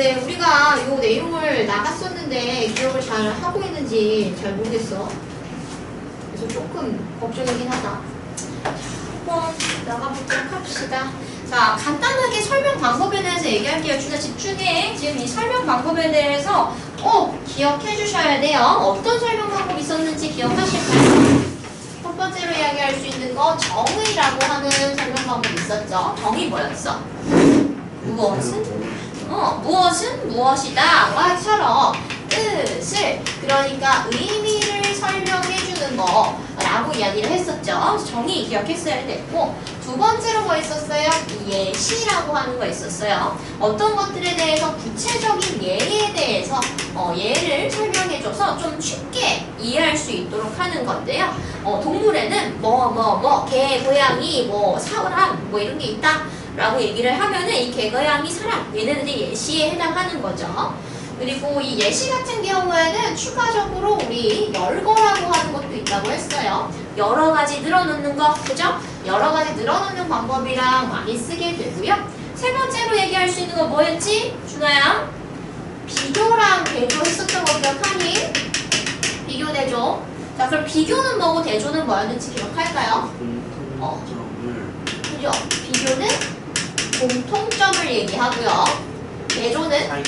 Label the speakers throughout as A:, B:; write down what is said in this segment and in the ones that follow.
A: 근데 우리가 이 내용을 나갔었는데 기억을 잘 하고 있는지 잘 모르겠어. 그래서 조금 걱정이긴 하다. 한번 나가보도록 합시다. 자, 간단하게 설명 방법에 대해서 얘기할게요. 준아 집중해. 지금 이 설명 방법에 대해서 기억해 주셔야 돼요. 어떤 설명 방법이 있었는지 기억하실까요? 첫 번째로 이야기할 수 있는 거 정의라고 하는 설명 방법이 있었죠. 정의 뭐였어? 무엇은 무엇이다 와처럼 뜻을, 그러니까 의미를 설명해 주는 거라고 이야기를 했었죠. 정의 기억했어야 됐고, 두 번째로 뭐 있었어요? 예시라고 하는 거 있었어요. 어떤 것들에 대해서 구체적인 예에 대해서 예를 설명해줘서 좀 쉽게 이해할 수 있도록 하는 건데요. 동물에는 개, 고양이, 사람 이런 게 있다 라고 얘기를 하면은 이 개, 고양이, 사람 얘네들이 예시에 해당하는 거죠. 그리고 이 예시 같은 경우에는 추가적으로 우리 열거라고 하는 것도 있다고 했어요. 여러 가지 늘어놓는 거, 그죠? 여러 가지 늘어놓는 방법이랑 많이 쓰게 되고요. 세 번째로 얘기할 수 있는 거 뭐였지? 준아야? 비교랑 대조 했었던 거 기억하니? 비교, 대조. 자, 그럼 비교는 뭐고 대조는 뭐였는지 기억할까요? 그죠? 비교는 공통점을 얘기하고요. 대조는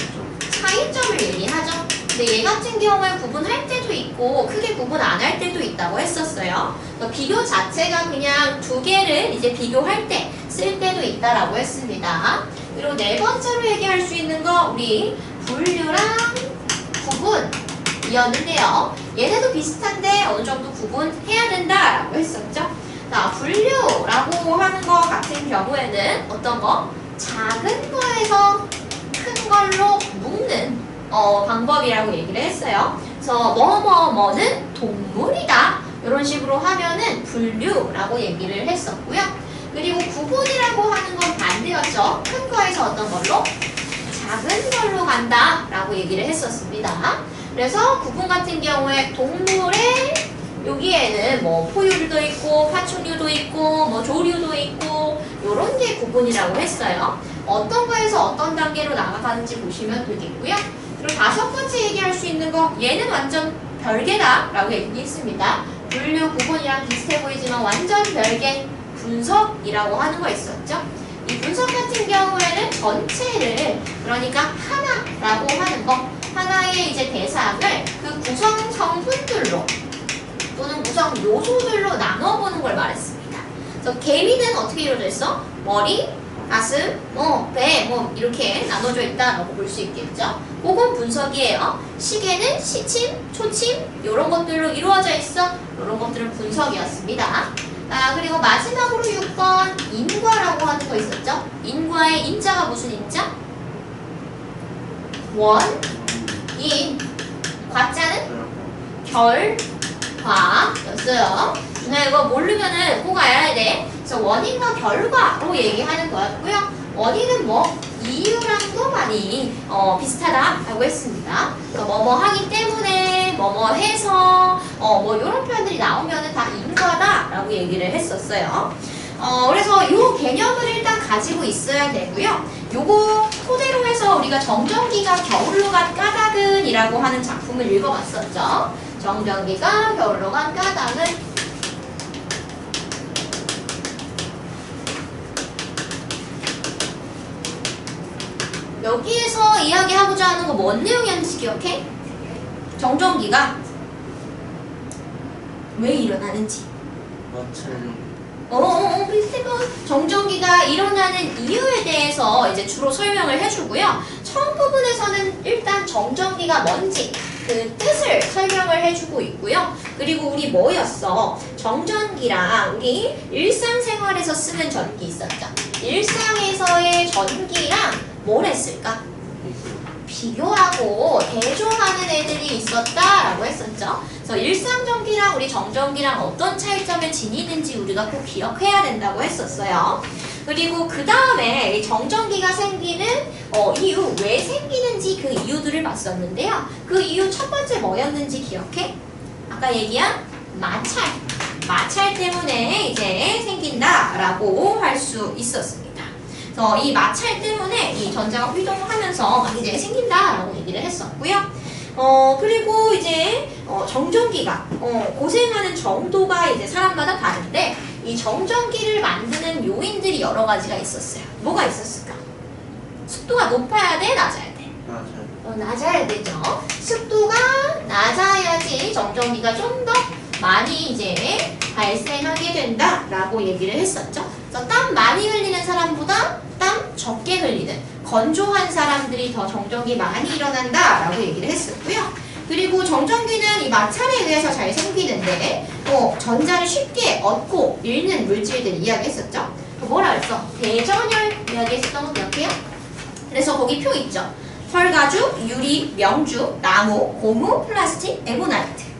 A: 차이점을 얘기하죠. 근데 얘 같은 경우에 구분할 때도 있고 크게 구분 안 할 때도 있다고 했었어요. 비교 자체가 그냥 두 개를 이제 비교할 때 쓸 때도 있다라고 했습니다. 그리고 네 번째로 얘기할 수 있는 거 우리 분류랑 구분이었는데요. 얘네도 비슷한데 어느 정도 구분해야 된다라고 했었죠. 자, 분류라고 하는 거 같은 경우에는 어떤 거? 작은 거에서 큰 걸로 묶는 방법이라고 얘기를 했어요. 그래서 뭐는 동물이다 이런 식으로 하면은 분류라고 얘기를 했었고요. 그리고 구분이라고 하는 건 반대였죠. 큰 거에서 어떤 걸로? 작은 걸로 간다 라고 얘기를 했었습니다. 그래서 구분 같은 경우에 동물의 여기에는 포유류도 있고 파충류도 있고 조류도 있고 요런 게 구분이라고 했어요. 어떤 거에서 어떤 단계로 나아가는지 보시면 되겠고요. 그리고 다섯 번째 얘기할 수 있는 거 얘는 완전 별개다 라고 얘기했습니다. 분류, 구분이랑 비슷해 보이지만 완전 별개 분석이라고 하는 거 있었죠. 이 분석 같은 경우에는 전체를, 그러니까 하나라고 하는 거, 하나의 이제 대상을 그 구성 성분들로 또는 구성 요소들로 나눠보는 걸 말했습니다. 그래서 개미는 어떻게 이루어져 있어? 머리, 가슴, 배, 이렇게 나눠져 있다라고 볼 수 있겠죠. 그건 분석이에요. 시계는 시침, 초침 이런 것들로 이루어져 있어. 이런 것들은 분석이었습니다. 그리고 마지막으로 6번 인과라고 하는 거 있었죠. 인과의 인자가 무슨 인자? 원, 인. 과자는 결과였어요. 나 이거 모르면은 꼭 알아야 돼. 그래서 원인과 결과로 얘기하는 거였고요. 원인은 이유랑도 많이 비슷하다라고 했습니다. 그러니까 뭐뭐 하기 때문에 뭐뭐 해서 이런 표현들이 나오면은 다 인과다라고 얘기를 했었어요. 그래서 이 개념을 일단 가지고 있어야 되고요. 요거 토대로 해서 우리가 정전기가 겨울로 간 까닭은 이라고 하는 작품을 읽어봤었죠. 정전기가 겨울로 간 까닭은 여기에서 이야기하고자 하는 거 뭔 내용이었는지 기억해? 정전기가 왜 일어나는지. 비슷해. 정전기가 일어나는 이유에 대해서 이제 주로 설명을 해주고요. 처음 부분에서는 일단 정전기가 뭔지 그 뜻을 설명을 해주고 있고요. 그리고 우리 뭐였어? 정전기랑 우리 일상생활에서 쓰는 전기 있었죠. 일상에서의 전기랑 뭘 했을까? 비교하고 대조하는 애들이 있었다라고 했었죠. 그래서 일상전기랑 우리 정전기랑 어떤 차이점을 지니는지 우리가 꼭 기억해야 된다고 했었어요. 그리고 그 다음에 정전기가 생기는 이유, 왜 생기는지 그 이유들을 봤었는데요. 그 이유 첫 번째 뭐였는지 기억해? 아까 얘기한 마찰 때문에 이제 생긴다라고 할 수 있었습니다. 그래서 이 마찰 때문에 이 전자가 휘동하면서 막 이제 생긴다라고 얘기를 했었고요. 그리고 이제 정전기가 고생하는 정도가 이제 사람마다 다른데 이 정전기를 만드는 요인들이 여러 가지가 있었어요. 뭐가 있었을까? 습도가 높아야 돼, 낮아야 돼? 낮아야 되죠. 습도가 낮아야지 정전기가 좀 더 많이 이제 발생하게 된다라고 얘기를 했었죠. 그래서 땀 많이 흘리는 사람보다 땀 적게 흘리는 건조한 사람들이 더 정전기 많이 일어난다라고 얘기를 했었고요. 그리고 정전기는 이 마찰에 의해서 잘 생기는데 전자를 쉽게 얻고 잃는 물질들 이야기했었죠. 뭐라 그랬어? 대전열 이야기했었던 거 기억해요? 그래서 거기 표 있죠. 털가죽, 유리, 명주, 나무, 고무, 플라스틱, 에보나이트.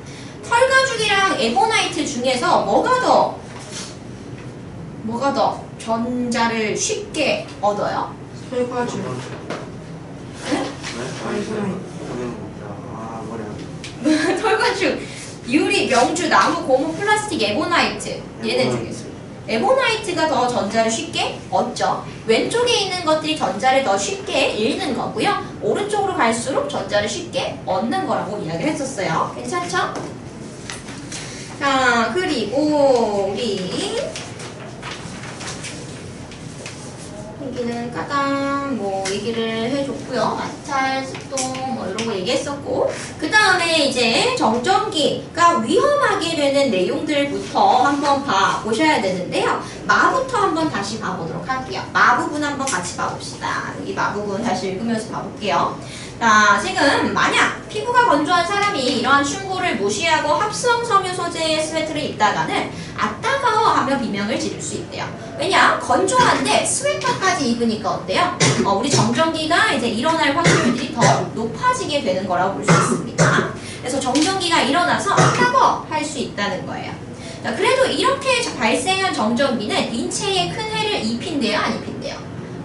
A: 털가죽이랑 에보나이트 중에서 뭐가 더 전자를 쉽게 얻어요?
B: 털가죽.
A: 네? 털가죽, 유리, 명주, 나무, 고무, 플라스틱, 에보나이트. 얘네 중에서 에보나이트가 더 전자를 쉽게 얻죠. 왼쪽에 있는 것들이 전자를 더 쉽게 잃는 거고요. 오른쪽으로 갈수록 전자를 쉽게 얻는 거라고 이야기를 했었어요. 괜찮죠? 자, 그리고 우리 여기는 까당 뭐 얘기를 해줬고요. 마찰, 습도 뭐 이런 거 얘기했었고, 그 다음에 이제 정전기가 위험하게 되는 내용들부터 한번 보셔야 되는데요. 마부터 한번 다시 봐보도록 할게요. 마부분 한번 같이 봐봅시다. 여기 마부분 다시 읽으면서 봐볼게요. 자, 지금 만약 피부가 건조한 사람이 이러한 충고를 무시하고 합성 섬유 소재의 스웨터를 입다가는 아따가워 하며 비명을 지를 수 있대요. 왜냐? 건조한데 스웨터까지 입으니까 어때요? 우리 정전기가 이제 일어날 확률들이 더 높아지게 되는 거라고 볼 수 있습니다. 그래서 정전기가 일어나서 아따가워 할 수 있다는 거예요. 자, 그래도 이렇게 발생한 정전기는 인체에 큰 해를 입힌대요? 안 입힌대요?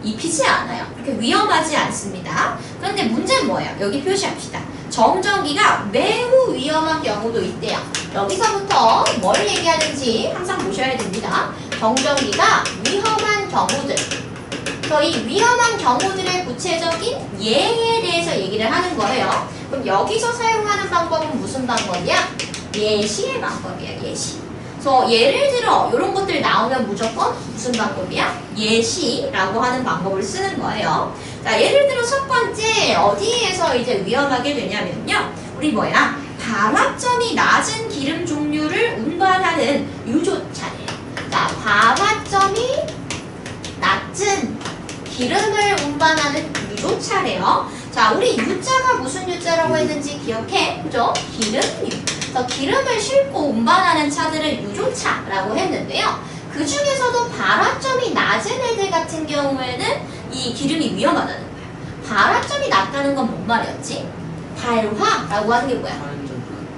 A: 입히지 않아요. 그렇게 위험하지 않습니다. 그런데 문제는 뭐예요? 여기 표시합시다. 정전기가 매우 위험한 경우도 있대요. 여기서부터 뭘 얘기하는지 항상 보셔야 됩니다. 정전기가 위험한 경우들. 그래서 이 위험한 경우들의 구체적인 예에 대해서 얘기를 하는 거예요. 그럼 여기서 사용하는 방법은 무슨 방법이야? 예시의 방법이야, 예시. 그래서 예를 들어 이런 것들 나오면 무조건 무슨 방법이야? 예시라고 하는 방법을 쓰는 거예요. 자, 예를 들어 첫 번째 어디에서 이제 위험하게 되냐면요. 우리 뭐야? 발화점이 낮은 기름 종류를 운반하는 유조차예요. 자, 발화점이 낮은 기름을 운반하는 유조차래요. 자, 우리 유자가 무슨 유자라고 했는지 기억해? 그죠? 기름유. 그래서 기름을 싣고 운반하는 차들을 유조차라고 했는데요. 그 중에서도 발화점이 낮은 애들 같은 경우에는 이 기름이 위험하다는 거예요. 발화점이 낮다는 건 뭔 말이었지? 발화라고 하는 게 뭐야?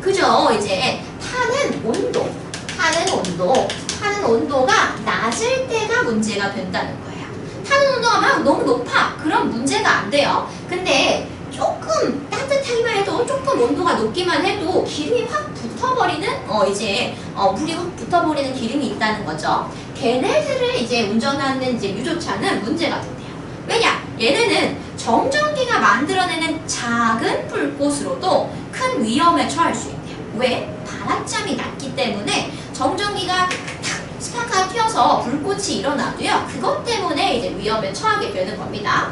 A: 그죠? 이제 타는 온도가 낮을 때가 문제가 된다는 거예요. 타는 온도가 막 너무 높아. 그럼 문제가 안 돼요. 근데 조금 따뜻하기만 해도 조금 온도가 높기만 해도 기름이 확 붙어버리는 물이 확 붙어버리는 기름이 있다는 거죠. 걔네들을 이제 운전하는 이제 유조차는 문제가 된대요. 왜냐? 얘네는 정전기가 만들어내는 작은 불꽃으로도 큰 위험에 처할 수 있대요. 왜? 발화점이 낮기 때문에 정전기가 탁 스파크가 튀어서 불꽃이 일어나도요. 그것 때문에 이제 위험에 처하게 되는 겁니다.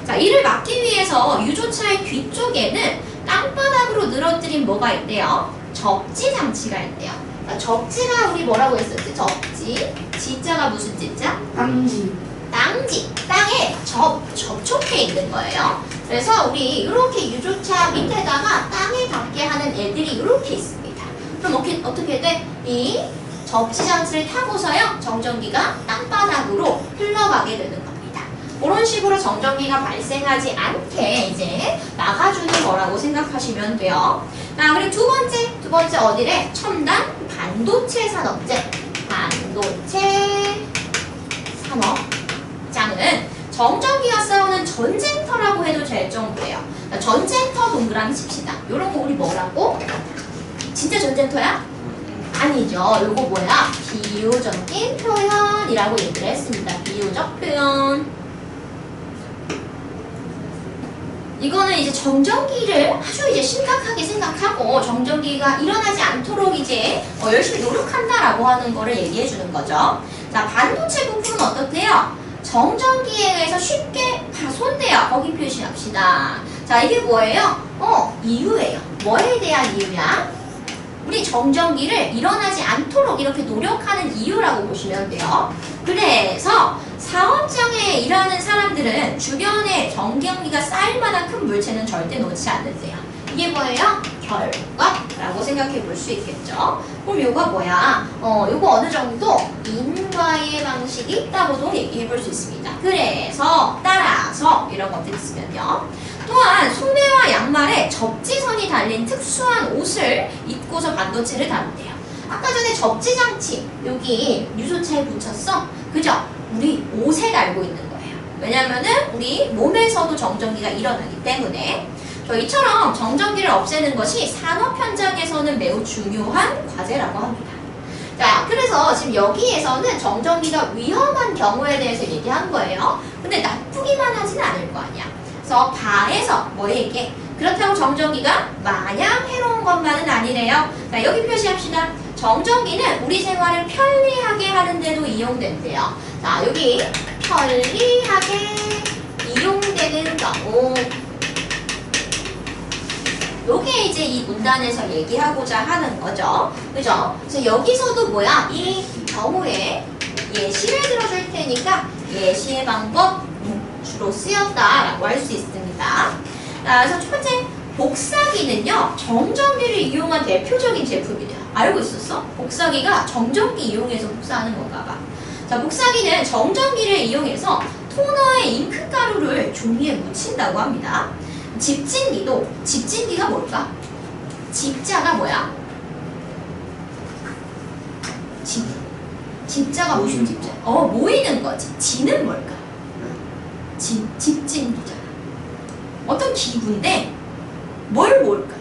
A: 자, 이를 막기 위해서 유조차의 뒤쪽에는 땅바닥으로 늘어뜨린 뭐가 있대요? 접지 장치가 있대요. 자, 접지가 우리 뭐라고 했었지? 접지. 지자가 무슨 지자?
B: 땅지.
A: 땅지. 땅에 접촉해 있는 거예요. 그래서 우리 이렇게 유조차 밑에다가 땅에 닿게 하는 애들이 이렇게 있습니다. 그럼 어떻게 돼? 이 접지 장치를 타고서요. 정전기가 땅바닥으로 흘러가게 되는 겁니다. 그런 식으로 정전기가 발생하지 않게 이제 막아주는 거라고 생각하시면 돼요. 자, 그리고 두 번째 어디래? 첨단 반도체 산업재. 반도체 산업장은 정전기와 싸우는 전쟁터라고 해도 될 정도예요. 자, 전쟁터 동그라미 칩시다. 요런 거 우리 뭐라고? 진짜 전쟁터야? 아니죠. 요거 뭐야? 비유적인 표현이라고 얘기를 했습니다. 비유적 표현. 이거는 이제 정전기를 아주 이제 심각하게 생각하고 정전기가 일어나지 않도록 이제 열심히 노력한다라고 하는 거를 얘기해 주는 거죠. 자, 반도체 부품은 어떻대요? 정전기에 의해서 쉽게 파손돼요. 거기 표시합시다. 자, 이게 뭐예요? 이유예요. 뭐에 대한 이유야? 우리 정전기를 일어나지 않도록 이렇게 노력하는 이유라고 보시면 돼요. 그래서 사업장에 일하는 사람들은 주변에 정전기가 쌓일 만한 큰 물체는 절대 놓지 않는데요. 이게 뭐예요? 결과라고 생각해 볼 수 있겠죠. 그럼 요거 뭐야? 요거 어느 정도 인과의 방식이 있다고도 얘기해 볼 수 있습니다. 그래서, 따라서 이런 것들 있으면요. 또한 소매와 양말에 접지선이 달린 특수한 옷을 입고서 반도체를 다룬대요. 아까 전에 접지장치 여기 유소차에 붙였어. 그죠? 우리 옷에 달고 있는 거예요. 왜냐면은 우리 몸에서도 정전기가 일어나기 때문에 저희처럼 정전기를 없애는 것이 산업 현장에서는 매우 중요한 과제라고 합니다. 자, 그래서 지금 여기에서는 정전기가 위험한 경우에 대해서 얘기한 거예요. 근데 나쁘기만 하진 않을 거 아니야. 그래서 바에서 뭐 얘기해? 그렇다고 정전기가 마냥 해로운 것만은 아니래요. 자, 여기 표시합시다. 정전기는 우리 생활을 편리하게 하는 데도 이용된대요. 자, 여기 편리하게 이용되는 경우, 요게 이제 이 문단에서 얘기하고자 하는 거죠. 그죠? 그래서 여기서도 뭐야? 이 경우에 예시를 들어줄 테니까 예시의 방법 주로 쓰였다라고 할 수 있습니다. 자, 그래서 첫 번째, 복사기는요, 정전기를 이용한 대표적인 제품이래요. 알고 있었어? 복사기가 정전기 이용해서 복사하는 건가 봐. 자, 복사기는 정전기를 이용해서 토너의 잉크 가루를 종이에 묻힌다고 합니다. 집진기도, 집진기가 뭘까? 집자가 뭐야? 집자가 무슨 집자? 모이는 거지. 지는 뭘까? 집진기잖아. 어떤 기구인데 뭘 모을까?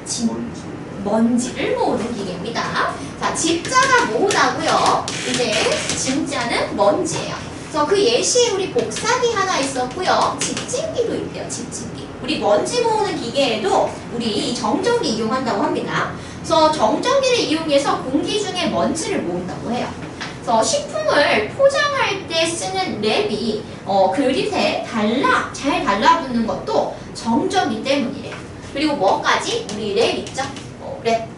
A: 먼지를 모으는 기계입니다. 자, 집자가 모으다고요. 이제 진짜는 먼지예요. 그래서 그 예시에 우리 복사기 하나 있었고요. 집진기도 있대요. 집진기. 우리 먼지 모으는 기계에도 우리 이 정전기 이용한다고 합니다. 그래서 정전기를 이용해서 공기 중에 먼지를 모은다고 해요. 그래서 식품을 포장할 때 쓰는 랩이 그릇에 잘 달라붙는 것도 정전기 때문이래요. 그리고 뭐까지? 우리 랩 있죠?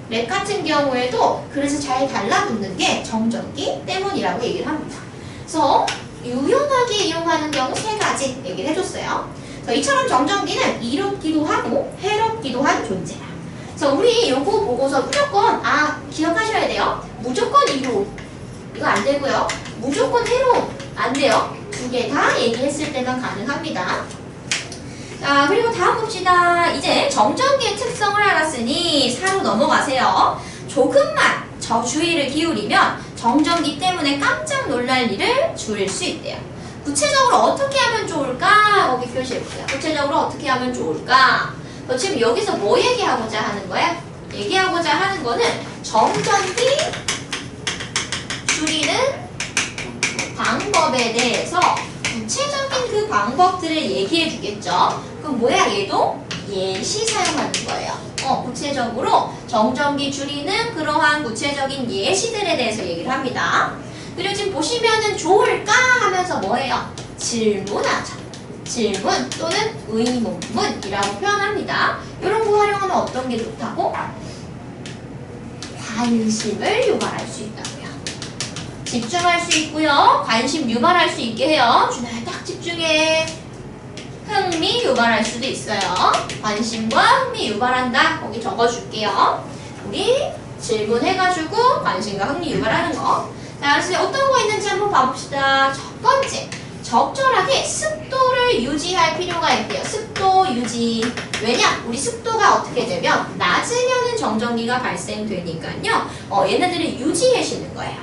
A: 랩 같은 경우에도 그릇에 잘 달라붙는 게 정전기 때문이라고 얘기를 합니다. 그래서 유용하게 이용하는 경우 3가지 얘기를 해줬어요. 이처럼 정전기는 이롭기도 하고 해롭기도 한 존재야. 그래서 우리 요거 보고서 무조건 기억하셔야 돼요. 무조건 이로움 이거 안 되고요. 무조건 해로움 안 돼요. 2개 다 얘기했을 때만 가능합니다. 자, 그리고 다음 봅시다. 이제 정전기의 특성을 알았으니 4로 넘어가세요. 조금만 주의를 기울이면 정전기 때문에 깜짝 놀랄 일을 줄일 수 있대요. 구체적으로 어떻게 하면 좋을까? 거기 표시해보세요. 구체적으로 어떻게 하면 좋을까? 지금 여기서 뭐 얘기하고자 하는 거야? 얘기하고자 하는 거는 정전기 줄이는 방법에 대해서 구체적인 그 방법들을 얘기해 주겠죠. 그럼 뭐야? 얘도 예시 사용하는 거예요. 구체적으로 정전기 줄이는 그러한 구체적인 예시들에 대해서 얘기를 합니다. 그리고 지금 보시면은 좋을까 하면서 뭐예요? 질문하죠. 질문 또는 의문문이라고 표현합니다. 이런 거 활용하면 어떤 게 좋다고? 관심을 유발할 수 있다고요. 집중할 수 있고요. 관심 유발할 수 있게 해요. 준아야 딱 집중해. 흥미 유발할 수도 있어요. 관심과 흥미 유발한다. 거기 적어줄게요. 우리 질문해가지고 관심과 흥미 유발하는 거. 자, 그래서 어떤 거 있는지 한번 봐봅시다. 첫 번째, 적절하게 습도를 유지할 필요가 있대요. 습도 유지. 왜냐? 우리 습도가 어떻게 되면 낮으면은 정전기가 발생되니까요. 얘네들을 유지해 주는 거예요.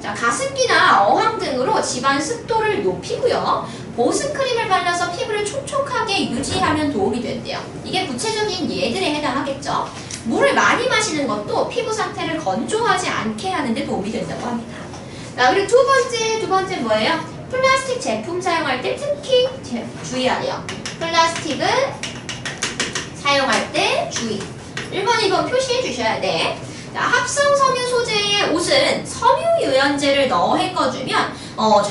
A: 자, 가습기나 어항 등으로 집안 습도를 높이고요. 보습크림을 발라서 피부를 촉촉하게 유지하면 도움이 된대요. 이게 구체적인 예들에 해당하겠죠. 물을 많이 마시는 것도 피부 상태를 건조하지 않게 하는 데 도움이 된다고 합니다. 자, 그리고 두 번째 뭐예요? 플라스틱 제품 사용할 때 특히 주의하래요. 플라스틱은 사용할 때 주의. 1번, 2번 표시해 주셔야 돼. 자, 합성 섬유 소재의 옷은 섬유유연제를 넣어 헹궈주면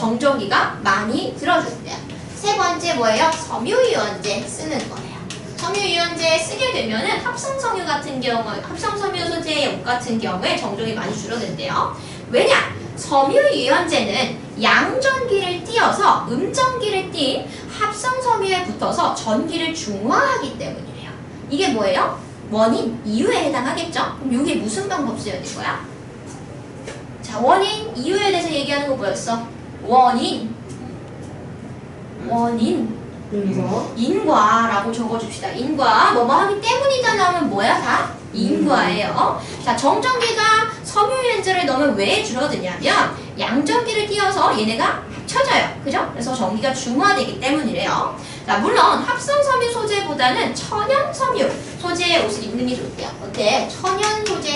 A: 정전기가 많이 들어준대요. 세 번째 뭐예요? 섬유유연제 쓰는 거예요. 섬유유연제 쓰게 되면은 합성 섬유 같은 경우, 합성 섬유 소재의 옷 같은 경우에 정전이 많이 줄어든대요. 왜냐? 섬유유연제는 양전기를 띄어서 음전기를 띈 합성 섬유에 붙어서 전기를 중화하기 때문이래요. 이게 뭐예요? 원인, 이유에 해당하겠죠? 그럼 이게 무슨 방법 쓰여야 될 거야? 자, 원인, 이유에 대해서 얘기하는 거 뭐였어? 원인, 인과라고 적어줍시다. 인과, 뭐뭐 하기 때문이다 나오면 뭐야 다? 인과예요. 자, 정전기가 섬유유연제를 넣으면 왜 줄어드냐면 양전기를 띄어서 얘네가 합쳐져요. 그죠? 그래서 전기가 중화되기 때문이래요. 자, 물론 합성 섬유 소재보다는 천연 섬유 소재의 옷을 입는 게 좋대요. 어때? 천연 소재,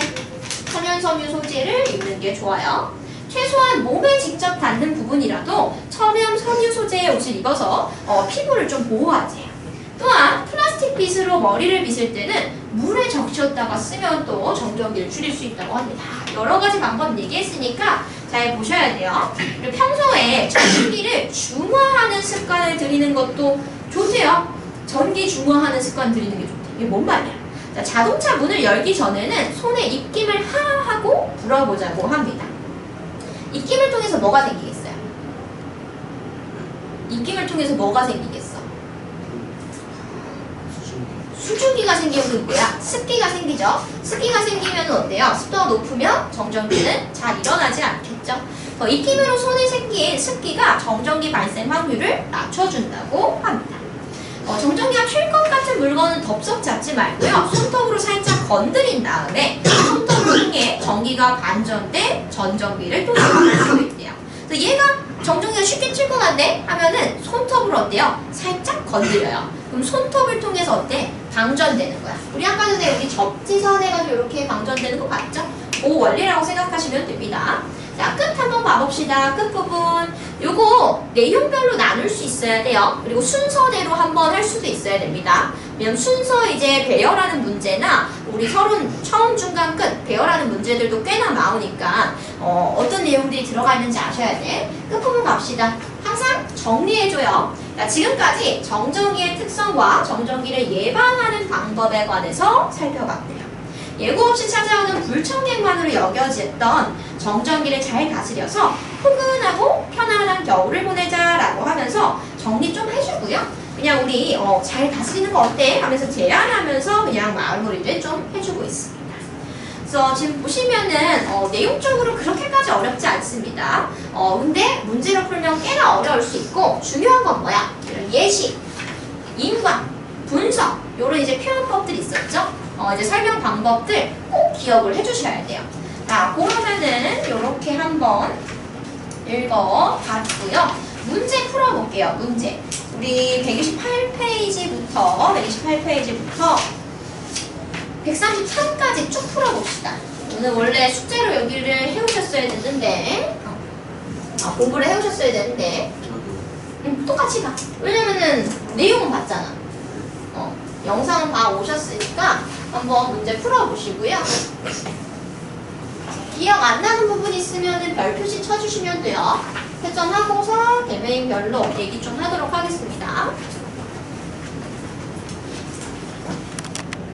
A: 천연 섬유 소재를 입는 게 좋아요. 최소한 몸에 직접 닿는 부분이라도 천연 섬유 소재의 옷을 입어서 피부를 좀 보호하세요. 또한 플라스틱 빗으로 머리를 빗을 때는 물에 적셨다가 쓰면 또 정전기를 줄일 수 있다고 합니다. 여러 가지 방법 얘기했으니까 잘 보셔야 돼요. 그리고 평소에 전기를 중화하는 습관을 들이는 것도 좋대요. 전기 중화하는 습관 들이는 게 좋대. 이게 뭔 말이야? 자, 자동차 문을 열기 전에는 손에 입김을 하하고 불어보자고 합니다. 입김을 통해서 뭐가 생기겠어요? 입김을 통해서 뭐가 생기겠어? 수증기가 생기면 뭐야? 습기가 생기죠? 습기가 생기면 어때요? 습도가 높으면 정전기는 잘 일어나지 않겠죠? 입김으로 손에 생긴 습기가 정전기 발생 확률을 낮춰준다고 합니다. 정전기가 튈 것 같은 물건은 덥석 잡지 말고요. 손톱으로 살짝 건드린 다음에 손톱을 통해 전기가 반전돼 전전기를 또 이용할 수 있대요. 그래서 얘가 정전기가 쉽게 튈 것 같네 하면은 손톱으로 어때요? 살짝 건드려요. 그럼 손톱을 통해서 어때? 방전되는 거야. 우리 아까 전에 여기 접지선 해가지고 이렇게 방전되는 거 봤죠? 그 원리라고 생각하시면 됩니다. 자, 끝 한번 봐봅시다. 끝부분. 요거 내용별로 나눌 수 있어야 돼요. 그리고 순서대로 한번 할 수도 있어야 됩니다. 왜냐면 순서 이제 배열하는 문제나 우리 서론 처음, 중간, 끝 배열하는 문제들도 꽤나 나오니까 어떤 내용들이 들어가 있는지 아셔야 돼. 끝부분 갑시다. 항상 정리해줘요. 자, 지금까지 정전기의 특성과 정전기를 예방하는 방법에 관해서 살펴봤고요. 예고 없이 찾아오는 불청객만으로 여겨졌던 정전기를 잘 다스려서 포근하고 편안한 겨울을 보내자라고 하면서 정리 좀 해주고요. 그냥 우리 잘 다스리는 거 어때? 하면서 제안하면서 그냥 마무리를 좀 해주고 있습니다. 그래서 지금 보시면은 내용적으로 그렇게까지 어렵지 않습니다. 근데 문제를 풀면 꽤나 어려울 수 있고 중요한 건 뭐야? 이런 예시, 인과, 분석 이런 이제 표현법들이 있었죠? 이제 설명 방법들 꼭 기억을 해주셔야 돼요. 자, 그러면은 이렇게 한번 읽어봤고요. 문제 풀어볼게요. 문제. 우리 128페이지부터 133까지 쭉 풀어봅시다. 오늘 원래 숙제로 여기를 해오셨어야 되는데 공부를 해오셨어야 되는데 똑같이 봐. 왜냐면은 내용은 봤잖아. 영상은 다 오셨으니까 한번 문제 풀어보시고요. 기억 안 나는 부분 있으면 별 표시 쳐주시면 돼요. 채점하고서 대메인별로 얘기 좀 하도록 하겠습니다.